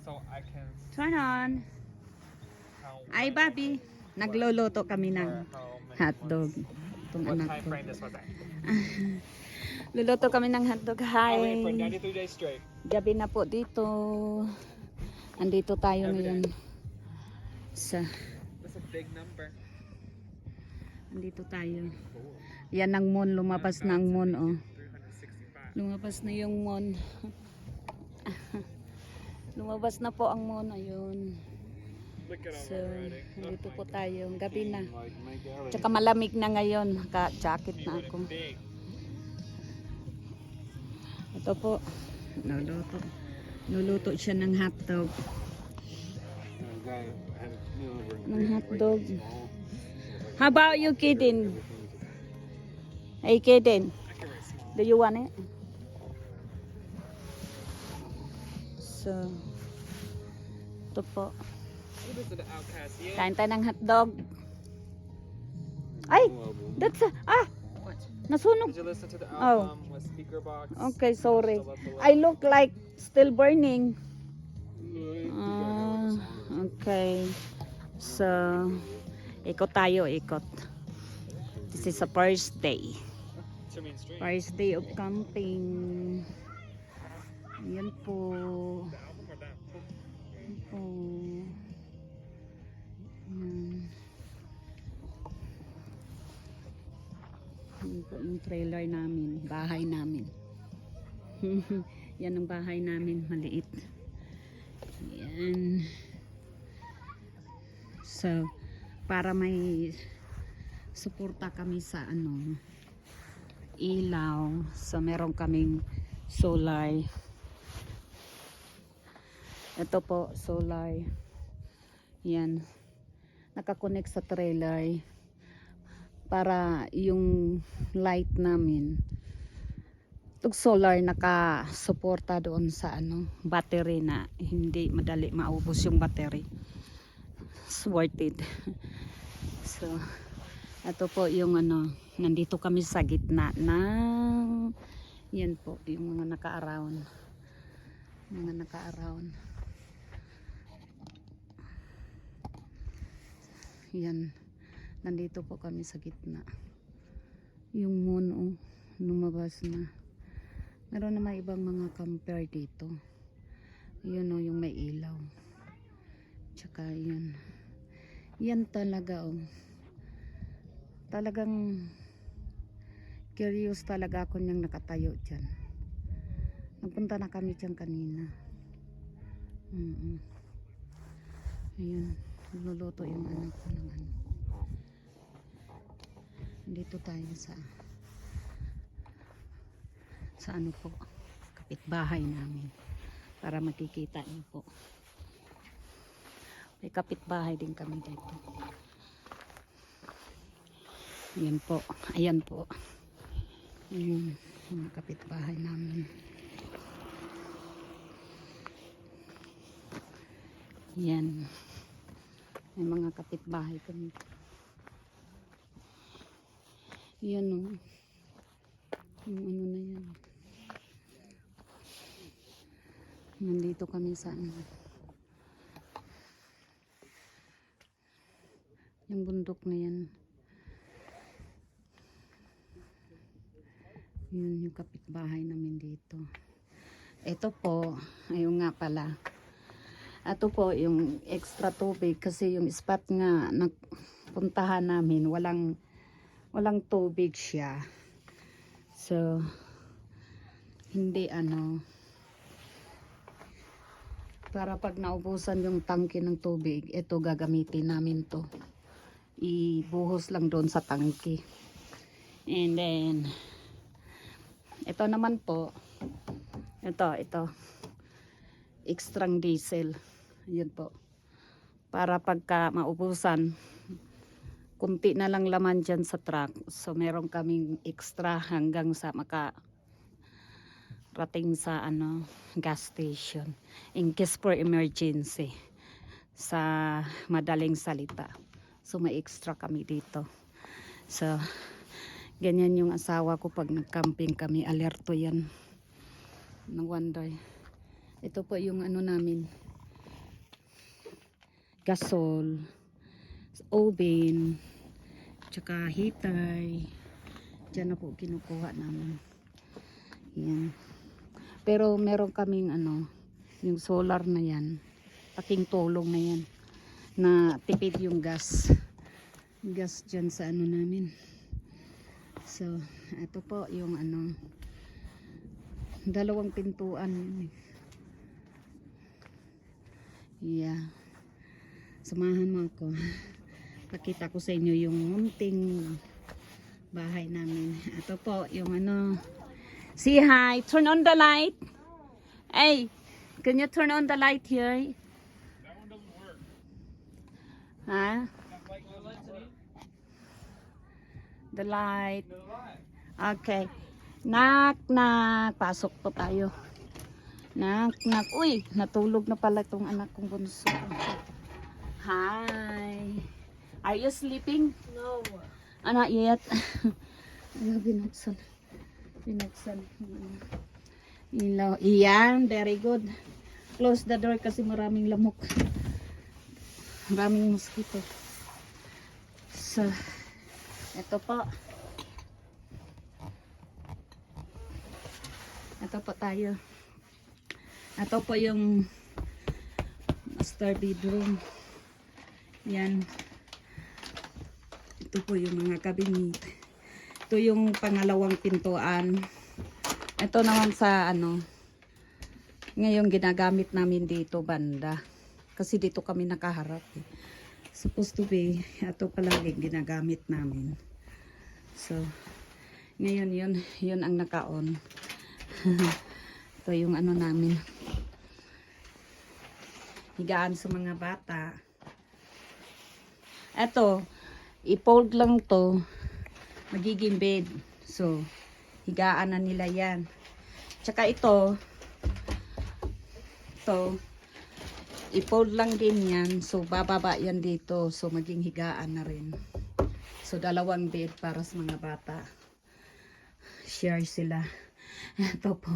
So I can Turn on. count Ay, Bobby. Nagluluto kami ng how many hotdog. months. Itong What anak time ko. frame this was at? Luluto kami ng hotdog. I waited for Hi. 93 days straight. Gabi na po dito. Andito tayo Every ngayon. Sa, That's a big number. andito tayo. Yan ang moon. Lumabas na ang moon. Oh. 365. Lumabas na yung moon. Lumabas na po ang moon. Ayun. Look at So, them already. andito po tayo. Gabi na. Like, make it Tsaka malamig na ngayon. Naka-jacket na ako. big. Ito po. Luluto. Luluto siya ng hotdog. Ng hotdog. How about you, Kidin? Hey, Kidin. Do you want it? So, ito po. Listen to the Outcast. Yeah. Kain tayo ng hotdog. Ay! That's a... Ah! What? Nasunog. Did you listen to the Oh. album with speaker box? Okay, sorry. Still up the I look like still burning. Ah, okay. So, ikot tayo, ikot. This is a first day. To Main Street. First day of camping. Yan po. The album or that? Yan po. Yan. Yan po yung trailer namin. Bahay namin. Yan ang bahay namin. Maliit. Yan. So, para may suporta kami sa ano, ilaw. So, meron kaming solar. Ito po, solar. Yan. Nakakonect sa trailer. Para yung light namin, itong solar nakasuporta doon sa ano, battery na hindi madali maubos yung battery. It's worth it. So, ito po yung ano, nandito kami sa gitna ng, yan po, yung mga naka-around. Mga naka-around. Yan. Nandito po kami sa gitna. Yung moon, oh, lumabas na. Meron naman ibang mga camper dito. Yun, oh, yung may ilaw. Tsaka yan. Yan talaga, oh. Talagang curious talaga ako niyang nakatayo dyan. Nagpunta na kami dyan kanina. Ayun. Niluluto yung anak ko ng ano. Dito tayo sa ano po, kapitbahay namin, para makikita niyo po. May kapitbahay din kami dito. Ayan po, ayan po. Ayan, yung kapitbahay namin. Ayan. May mga kapitbahay kami. Yan, oh. Yung ano na yan. Nandito kami sa ano. Yung bundok na yan. Yun yung kapitbahay namin dito. Ito po, ayun nga pala. Ito po yung extra tubig kasi yung spot nga nagpuntahan namin, walang tubig siya. So, hindi ano, para pag naubusan yung tangke ng tubig, ito gagamitin namin to. Ibuhos lang doon sa tangke. And then, ito naman po, ito, extrang diesel. Yun po. Para pagka maubusan, kunti na lang laman dyan sa truck. So, meron kaming extra hanggang sa rating sa ano, gas station. In case for emergency. Sa madaling salita. So, may extra kami dito. So, ganyan yung asawa ko pag nag-camping kami. Alerto yan. No wonder. Ito po yung ano namin. gasol, oven, tsaka hitay. Diyan na po kinukuha namin. Yan. Pero meron kaming yung solar na yan. Paking tulong na yan. Na tipid yung gas. Gas dyan sa namin. So, ito po yung dalawang pintuan. Yeah. Samahan mo ako. Pakita ko sa inyo yung munting bahay namin. Ito po yung say hi. Turn on the light. Hey, can you turn on the light here? That one doesn't work. Huh? Like the lights in it? The light. No light. Okay. Knock, knock. Pasok po tayo. Knock, knock. Uy, natulog na pala itong anak kong bunso. Hi. Are you sleeping? No. Not yet. Ayaw, binuksan. Binuksan. Ilaw. Iyan, very good. Close the door kasi maraming lamok. Maraming mosquito. So, ito po. Ito po tayo. Ito po yung master bedroom. Yan. Ito po yung mga cabinet. Ito yung pangalawang pintuan. Ito naman sa ngayon ginagamit namin dito banda. Kasi dito kami nakaharap. Supposed to be, ito palagi ginagamit namin. So, ngayon yun ang naka-on. Ito yung namin. Higaan sa mga bata. Ito, i-fold lang to. Magiging bed. So, higaan na nila yan. Tsaka ito, i-fold lang din yan. So, bababa yan dito. So, maging higaan na rin. So, dalawang bed para sa mga bata. Share sila. Ito po.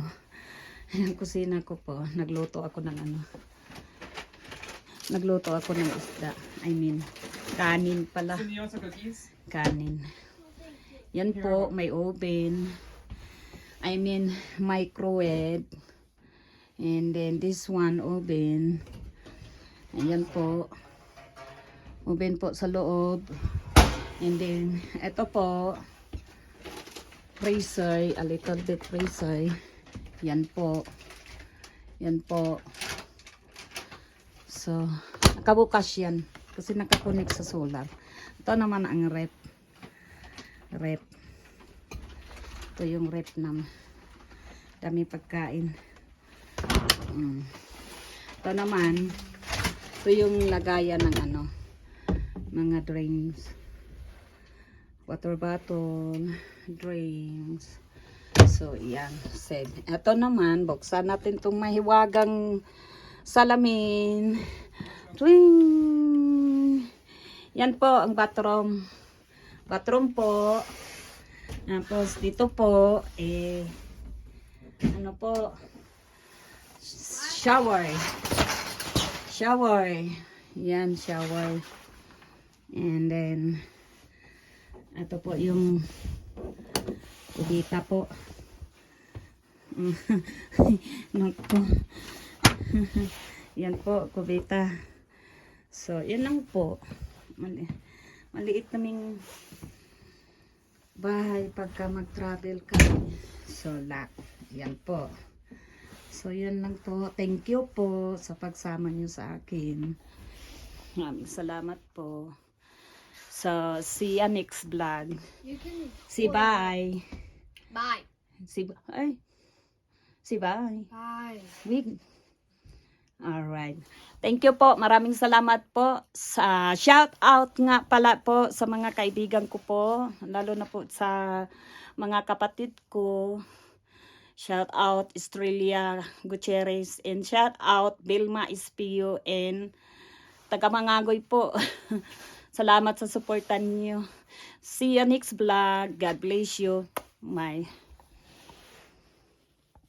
Yung kusina ko po. Nagluto ako ng Nagluto ako ng isda. I mean, kanin pala. Can you also cookies? Kanin. Yan po, may oven. I mean, microwave. And then this one, oven. Ayan po. Oven po sa loob. And then, ito po, freezer. A little bit freezer. Yan po. Yan po. So, nakabukas yan. Kasi nakakonek sa solar. Ito naman ang rep. Rep. Ito yung rep naman. Dami pagkain. Ito naman, ito yung lagayan ng mga drinks. Water bottle, drinks. So, yan. Save. Ito naman, buksan natin itong mahiwagang salamin. Twing! Yan po ang bathroom. Bathroom po. Tapos dito po, ano po, shower. Shower. Yan, shower. And then, ito po yung kubita po. Naku. Yan po, kubita. So, yan lang po. Maliit naming bahay pagka mag-travel kami. So, yan po. So, yan lang po. Thank you po sa pagsama nyo sa akin. Maraming salamat po. So, see you next vlog. See bye. Bye. See bye. See bye. Bye. Alright. Thank you po. Maraming salamat po. Sa shout out nga pala po sa mga kaibigan ko po. Lalo na po sa mga kapatid ko. Shout out Estrella Gutierrez. And shout out Vilma Espio and taga Mangagoy po. Salamat sa suportan niyo. See you next vlog. God bless you. Bye.